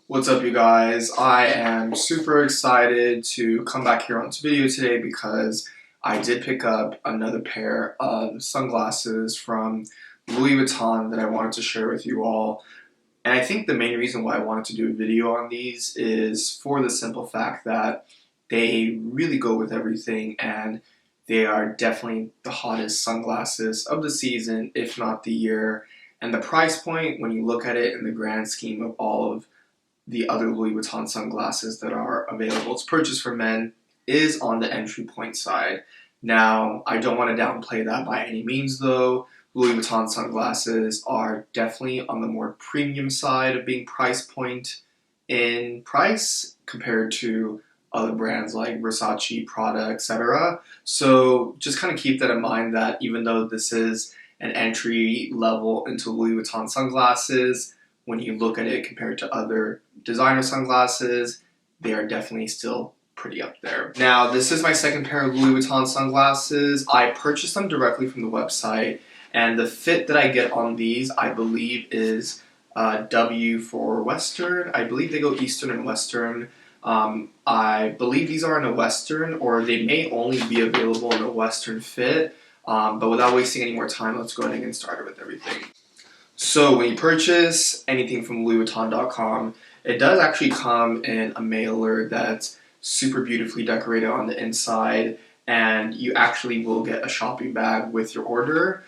What's up, you guys? I am super excited to come back here on this video today because I did pick up another pair of sunglasses from Louis Vuitton that I wanted to share with you all. And I think the main reason why I wanted to do a video on these is for the simple fact that they really go with everything and they are definitely the hottest sunglasses of the season, if not the year. And the price point, when you look at it in the grand scheme of all of the other Louis Vuitton sunglasses that are available to purchase for men, is on the entry point side. Now, I don't want to downplay that by any means though. Louis Vuitton sunglasses are definitely on the more premium side of being price point in price compared to other brands like Versace, Prada, etc. So just kind of keep that in mind that even though this is an entry level into Louis Vuitton sunglasses, when you look at it compared to other designer sunglasses, they are definitely still pretty up there. Now, this is my second pair of Louis Vuitton sunglasses. I purchased them directly from the website, and the fit that I get on these, I believe, is W for Western. I believe they go Eastern and Western. I believe these are in a Western, or they may only be available in a Western fit. But without wasting any more time, let's go ahead and get started with everything. So when you purchase anything from LouisVuitton.com, it does actually come in a mailer that's super beautifully decorated on the inside, and you actually will get a shopping bag with your order,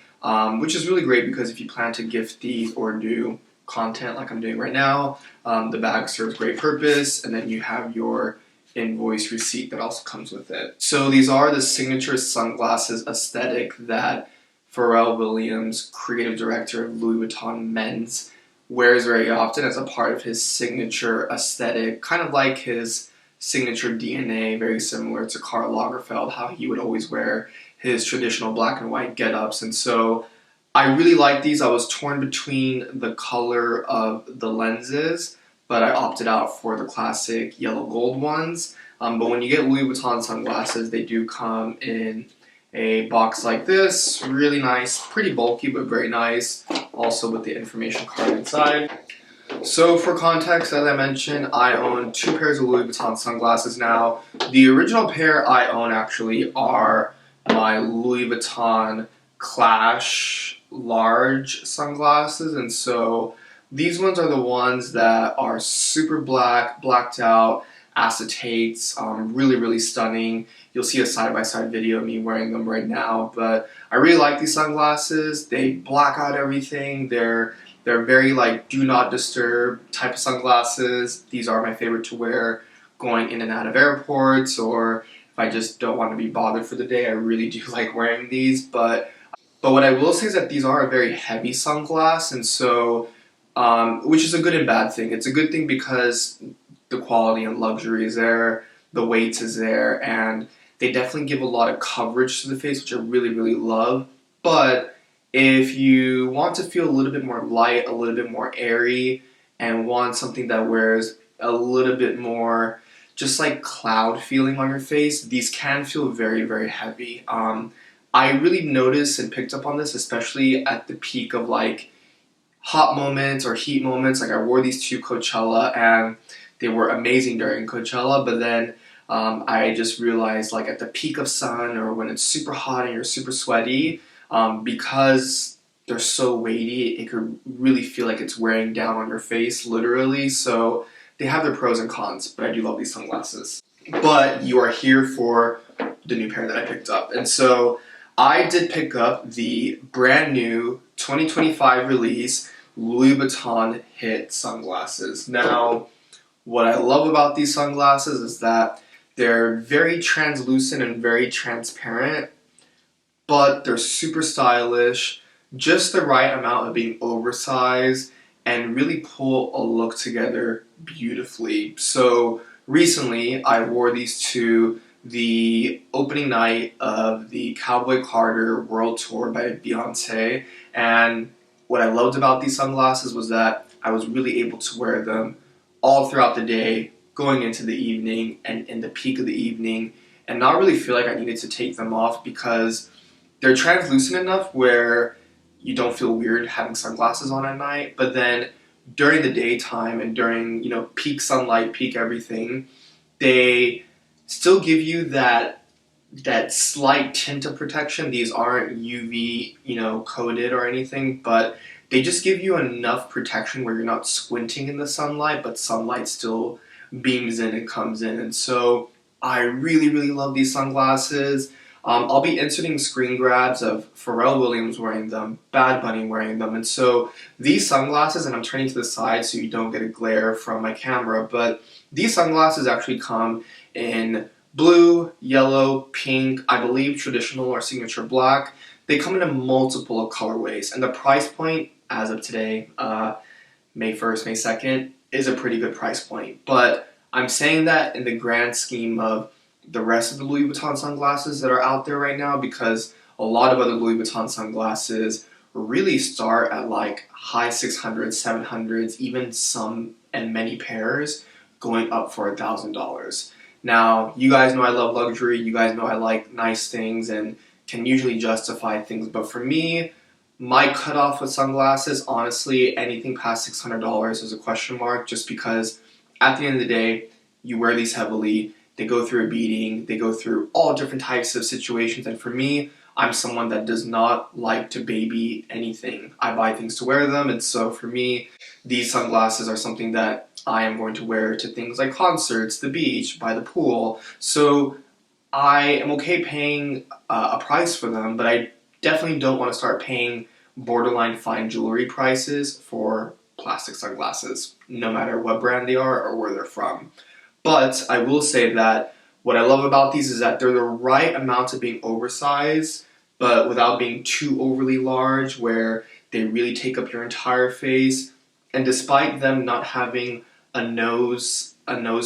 which is really great because if you plan to gift these or do content like I'm doing right now, the bag serves great purpose, and then you have your invoice receipt that also comes with it. So these are the signature sunglasses aesthetic that Pharrell Williams, creative director of Louis Vuitton Men's, wears very often as a part of his signature aesthetic, kind of like his signature DNA, very similar to Karl Lagerfeld, how he would always wear his traditional black and white get-ups. And so I really like these. I was torn between the color of the lenses, but I opted out for the classic yellow gold ones. But when you get Louis Vuitton sunglasses, they do come in a box like this, really nice, pretty bulky but very nice, also with the information card inside. So for context, as I mentioned, I own two pairs of Louis Vuitton sunglasses now. The original pair I own actually are my Louis Vuitton Clash large sunglasses, and so these ones are the ones that are super blacked out, acetates, really stunning. You'll see a side-by-side video of me wearing them right now, but I really like these sunglasses. They black out everything. They're very like do not disturb type of sunglasses. These are my favorite to wear going in and out of airports, or if I just don't want to be bothered for the day. I really do like wearing these, but what I will say is that these are a very heavy sunglass, and so which is a good and bad thing. It's a good thing because the quality and luxury is there, the weight is there, and they definitely give a lot of coverage to the face, which I really love. But if you want to feel a little bit more light, a little bit more airy, and want something that wears a little bit more just like cloud feeling on your face, these can feel very heavy. I really noticed and picked up on this, especially at the peak of like hot moments or heat moments. Like I wore these to Coachella and they were amazing during Coachella, but then I just realized like at the peak of sun or when it's super hot and you're super sweaty, because they're so weighty, it could really feel like it's wearing down on your face, literally. So they have their pros and cons, but I do love these sunglasses. But you are here for the new pair that I picked up. And so I did pick up the brand new 2025 release Louis Vuitton Hit Sunglasses. Now, what I love about these sunglasses is that they're very translucent and very transparent, but they're super stylish, just the right amount of being oversized, and really pull a look together beautifully. So recently, I wore these to the opening night of the Cowboy Carter World Tour by Beyonce, and what I loved about these sunglasses was that I was really able to wear them all throughout the day, going into the evening and in the peak of the evening, and not really feel like I needed to take them off because they're translucent enough where you don't feel weird having sunglasses on at night, but then during the daytime and during, peak sunlight, peak everything, they still give you that slight tint of protection. These aren't UV, coated or anything, but they just give you enough protection where you're not squinting in the sunlight, but sunlight still beams in and comes in. And so I really, really love these sunglasses. I'll be inserting screen grabs of Pharrell Williams wearing them, Bad Bunny wearing them, and so these sunglasses, and I'm turning to the side so you don't get a glare from my camera, but these sunglasses actually come in blue, yellow, pink, I believe traditional or signature black. They come in multiple colorways, and the price point as of today, May 1st, May 2nd, is a pretty good price point. But I'm saying that in the grand scheme of the rest of the Louis Vuitton sunglasses that are out there right now, because a lot of other Louis Vuitton sunglasses really start at like high 600s, 700s, even some and many pairs going up for $1,000. Now, you guys know I love luxury, you guys know I like nice things and can usually justify things, but for me, my cutoff with sunglasses, honestly, anything past $600 is a question mark, just because at the end of the day, you wear these heavily, they go through a beating, they go through all different types of situations, and for me, I'm someone that does not like to baby anything. I buy things to wear them, and so for me, these sunglasses are something that I am going to wear to things like concerts, the beach, by the pool. So I am okay paying a price for them, but I definitely don't want to start paying borderline fine jewelry prices for plastic sunglasses, no matter what brand they are or where they're from. But I will say that what I love about these is that they're the right amount of being oversized, but without being too overly large, where they really take up your entire face. And despite them not having a nose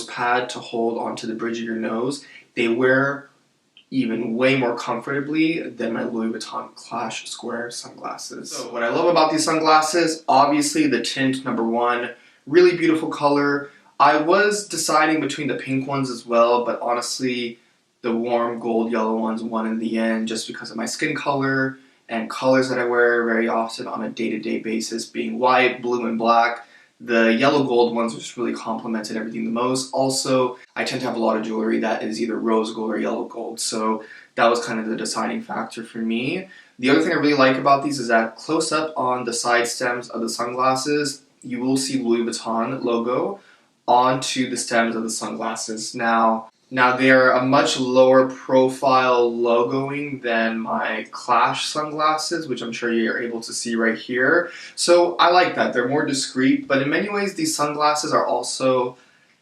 pad to hold onto the bridge of your nose, they wear even way more comfortably than my Louis Vuitton Clash Square sunglasses. So what I love about these sunglasses, obviously the tint, number one, really beautiful color. I was deciding between the pink ones as well, but honestly, the warm gold yellow ones won in the end just because of my skin color and colors that I wear very often on a day-to-day basis, being white, blue, and black. The yellow gold ones just really complemented everything the most. Also, I tend to have a lot of jewelry that is either rose gold or yellow gold, so that was kind of the deciding factor for me. The other thing I really like about these is that close up on the side stems of the sunglasses, you will see Louis Vuitton logo onto the stems of the sunglasses. Now they're a much lower profile logoing than my Clash sunglasses, which I'm sure you're able to see right here. So I like that. They're more discreet, but in many ways these sunglasses are also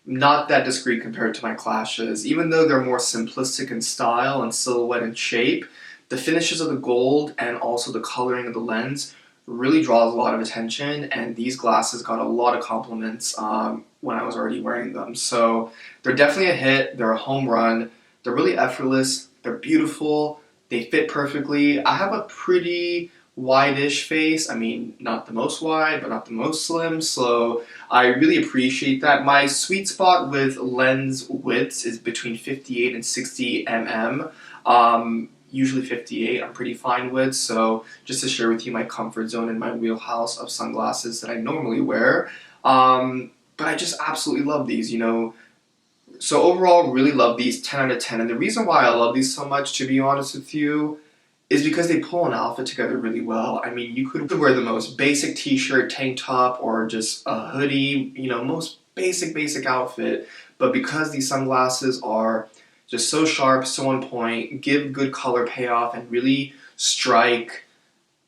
not that discreet compared to my Clashes. Even though they're more simplistic in style and silhouette and shape, the finishes of the gold and also the coloring of the lens really draws a lot of attention, and these glasses got a lot of compliments when I was already wearing them. So they're definitely a hit, they're a home run, they're really effortless, they're beautiful, they fit perfectly. I have a pretty wide-ish face, I mean not the most wide, but not the most slim, so I really appreciate that. My sweet spot with lens widths is between 58 and 60 mm. Usually 58 I'm pretty fine with, so just to share with you my comfort zone and my wheelhouse of sunglasses that I normally wear. But I just absolutely love these, So overall, really love these, 10 out of 10. And the reason why I love these so much, to be honest with you, is because they pull an outfit together really well. I mean, you could wear the most basic t-shirt, tank top, or just a hoodie, most basic outfit. But because these sunglasses are just so sharp, so on point, give good color payoff, and really strike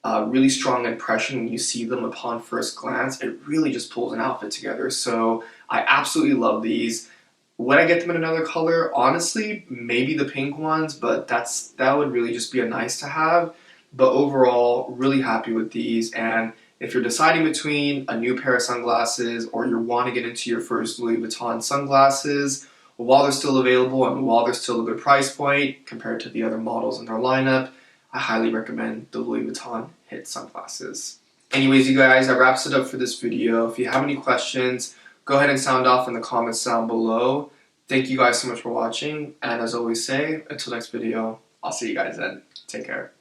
a really strong impression when you see them upon first glance, it really just pulls an outfit together. So I absolutely love these. Would I get them in another color? Honestly, maybe the pink ones, but that would really just be a nice to have. But overall, really happy with these. And if you're deciding between a new pair of sunglasses or you want to get into your first Louis Vuitton sunglasses, while they're still available and while they're still a good price point compared to the other models in their lineup, I highly recommend the Louis Vuitton Hit Sunglasses. Anyways, you guys, that wraps it up for this video. If you have any questions, go ahead and sound off in the comments down below. Thank you guys so much for watching, and as always say, until next video, I'll see you guys then. Take care.